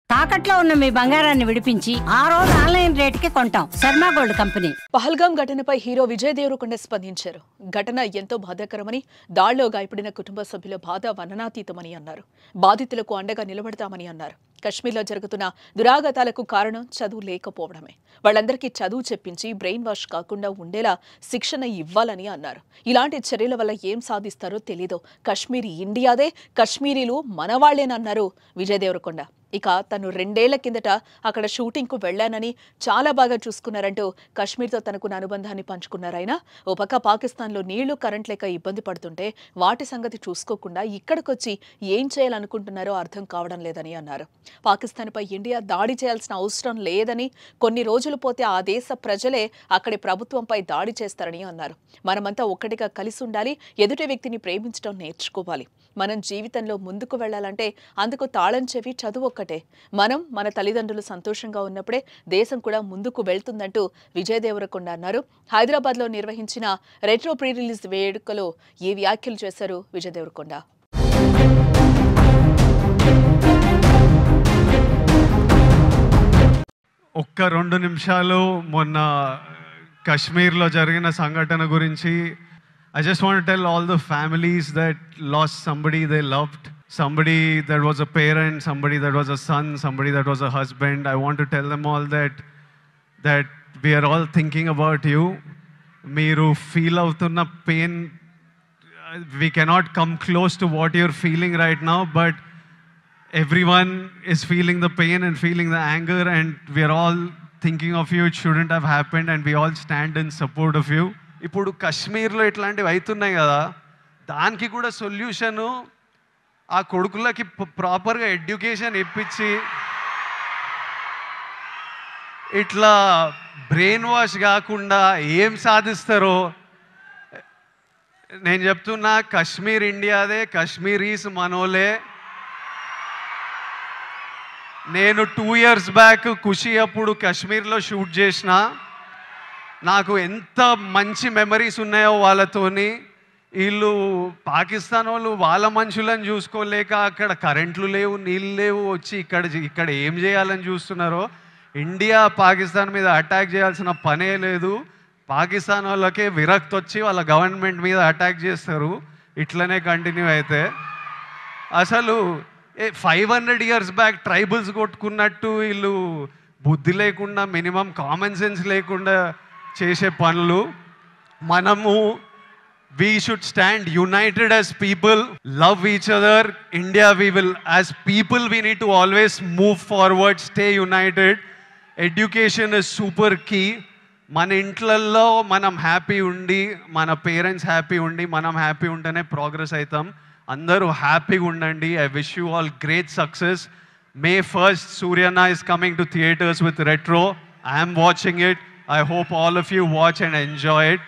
తాకట్లో ఉన్న మీ బంగారాన్ని విడిపించి ఆ రోజు ఆన్లైన్ రేటుకి కొంటాం. Sharma gold company. పహల్గాం ఘటనపై హీరో విజయ్ దేవరకొండ స్పందించారు. ఘటన ఎంతో బాధాకరమని, దాడిలో గాయపడిన కుటుంబ సభ్యుల బాధ వర్ణనాతీతమని అన్నారు. బాధితులకు అండగా నిలబడతామని అన్నారు. కశ్మీర్లో జరుగుతున్న దురాఘాతాలకు కారణం చదువు లేకపోవడమే. వాళ్ళందరికీ చదువు చెప్పించి బ్రెయిన్ వాష్ కాకుండా ఉండేలా శిక్షణ ఇవ్వాలని అన్నారు. ఇలాంటి చర్యల వల్ల ఏం సాధిస్తారో తెలీదు. కశ్మీర్ ఇండియాదే, కశ్మీరీలు మనవాళ్లేనన్నారు విజయ్ దేవరకొండ. ఇక తను 2 ఏళ్ల కిందట అక్కడ షూటింగ్కు వెళ్లానని, చాలా బాగా చూసుకున్నారంటూ కశ్మీర్తో తనకున్న అనుబంధాన్ని పంచుకున్నారాయన. ఓ పక్క పాకిస్తాన్లో నీళ్లు, కరెంట్ లేక ఇబ్బంది పడుతుంటే వాటి సంగతి చూసుకోకుండా ఇక్కడికొచ్చి ఏం చేయాలనుకుంటున్నారో అర్థం కావడం లేదని అన్నారు. పాకిస్తాన్పై ఇండియా దాడి చేయాల్సిన అవసరం లేదని, కొన్ని రోజులు పోతే ఆ దేశ ప్రజలే అక్కడి ప్రభుత్వంపై దాడి చేస్తారని అన్నారు. మనమంతా ఒక్కటిగా కలిసి ఉండాలి, ఎదుటి వ్యక్తిని ప్రేమించడం నేర్చుకోవాలి. మనం జీవితంలో ముందుకు వెళ్లాలంటే అందుకు తాళం చెవి చదువు ఒక్కటే. మనం మన తల్లిదండ్రులు సంతోషంగా ఉన్నప్పుడే దేశం కూడా ముందుకు వెళ్తుందంటూ విజయ్ దేవరకొండ అన్నారు. హైదరాబాద్లో నిర్వహించిన రెట్రో ప్రీ రిలీజ్ వేడుకలో ఈ వ్యాఖ్యలు చేశారు విజయ్ దేవరకొండ. ఒక్క 2 నిమిషాలు మొన్న కశ్మీర్లో జరిగిన సంఘటన గురించి I just want to tell all the families that lost somebody they loved, somebody that was a parent, somebody that was a son, somebody that was a husband. I want to tell them all that we are all thinking about you. Meeru feel avtunna pain, we cannot come close to what you're feeling right now, but everyone is feeling the pain and feeling the anger, and we are all thinking of you. It shouldn't have happened, and we all stand in support of you. ఇప్పుడు కశ్మీర్లో ఇట్లాంటివి అవుతున్నాయి కదా, దానికి కూడా solution ఆ కొడుకులకి ప్రాపర్గా ఎడ్యుకేషన్ ఇప్పించి ఇట్లా బ్రెయిన్ వాష్ కాకుండా ఏం సాధిస్తారో నేను చెప్తున్నా. కశ్మీర్ ఇండియాదే, కశ్మీరీస్ మనోలే. నేను 2 years బ్యాక్ ఖుషి అప్పుడు కశ్మీర్లో షూట్ చేసిన. నాకు ఎంత మంచి మెమరీస్ ఉన్నాయో వాళ్ళతోని. వీళ్ళు పాకిస్తాన్ వాళ్ళు వాళ్ళ మనుషులను చూసుకోలేక అక్కడ కరెంట్లు లేవు, నీళ్ళు లేవు, వచ్చి ఇక్కడ ఏం చేయాలని చూస్తున్నారో. ఇండియా పాకిస్తాన్ మీద అటాక్ చేయాల్సిన పనే లేదు. పాకిస్తాన్ వాళ్ళకే విరక్తి వచ్చి వాళ్ళ గవర్నమెంట్ మీద అటాక్ చేస్తారు. ఇట్లనే కంటిన్యూ అయితే అసలు 500 years బ్యాక్ ట్రైబల్స్ కొట్టుకున్నట్టు వీళ్ళు బుద్ధి లేకుండా, మినిమం కామన్ సెన్స్ లేకుండా చేసే పనులు. మనము we should stand united as people, love each other. India, we will, as people, we need to always move forward, stay united. Education is super key. మన ఇంట్లల్లో మనం happy ఉండి, మన పేరెంట్స్ హ్యాపీ ఉండి, మనం హ్యాపీ ఉంటేనే ప్రోగ్రెస్ అవుతాం. అందరూ హ్యాపీగా ఉండండి. I wish you all great success. May 1st, Suryana is coming to theaters with Retro. I am watching it. I hope all of you watch and enjoy it.